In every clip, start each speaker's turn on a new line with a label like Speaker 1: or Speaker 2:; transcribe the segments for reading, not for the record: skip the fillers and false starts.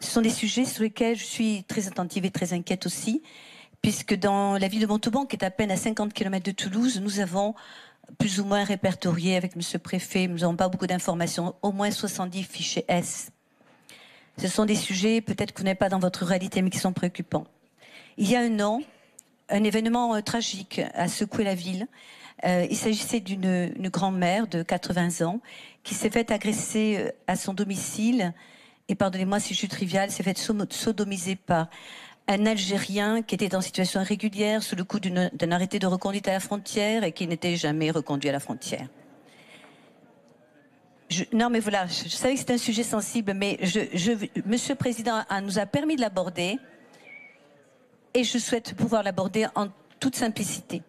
Speaker 1: Ce sont des sujets sur lesquels je suis très attentive et très inquiète aussi, puisque dans la ville de Montauban, qui est à peine à 50 km de Toulouse, nous avons plus ou moins répertorié avec M. le Préfet, nous n'avons pas beaucoup d'informations, au moins 70 fichiers S. Ce sont des sujets, peut-être que vous n'avez pas dans votre réalité, mais qui sont préoccupants. Il y a un an, un événement tragique a secoué la ville. Il s'agissait d'une grand-mère de 80 ans qui s'est fait agresser à son domicile, et pardonnez-moi si je suis triviale, s'est fait sodomiser par un Algérien qui était en situation irrégulière sous le coup d'un arrêté de reconduite à la frontière et qui n'était jamais reconduit à la frontière. Non, mais voilà, je savais que c'était un sujet sensible, mais Monsieur le Président nous a permis de l'aborder et je souhaite pouvoir l'aborder en toute simplicité.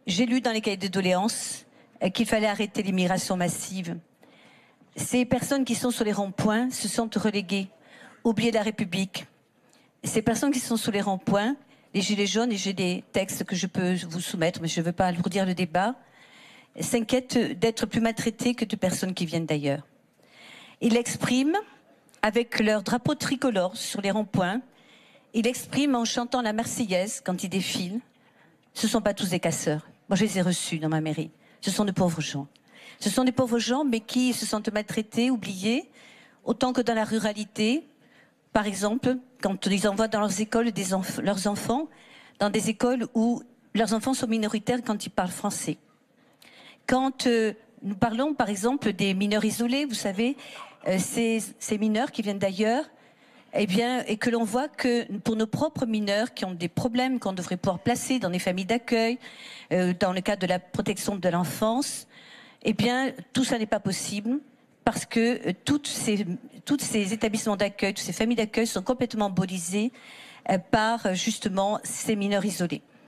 Speaker 1: J'ai lu dans les cahiers de doléances qu'il fallait arrêter l'immigration massive. Ces personnes qui sont sur les ronds-points se sentent reléguées, oubliées de la République. Ces personnes qui sont sur les ronds-points, les gilets jaunes, et j'ai des textes que je peux vous soumettre, mais je ne veux pas alourdir le débat, s'inquiètent d'être plus maltraités que de personnes qui viennent d'ailleurs. Ils l'expriment avec leur drapeau tricolore sur les ronds-points, ils l'expriment en chantant la Marseillaise quand ils défilent. Ce ne sont pas tous des casseurs. Moi, je les ai reçus dans ma mairie. Ce sont de pauvres gens. Ce sont des pauvres gens, mais qui se sentent maltraités, oubliés, autant que dans la ruralité. Par exemple, quand ils envoient dans leurs écoles leurs enfants, dans des écoles où leurs enfants sont minoritaires quand ils parlent français. Quand nous parlons, par exemple, des mineurs isolés, vous savez, ces mineurs qui viennent d'ailleurs, eh bien, et que l'on voit que pour nos propres mineurs qui ont des problèmes qu'on devrait pouvoir placer dans des familles d'accueil, dans le cadre de la protection de l'enfance, eh bien, tout ça n'est pas possible parce que tous ces établissements d'accueil, toutes ces familles d'accueil sont complètement embolisés par justement ces mineurs isolés.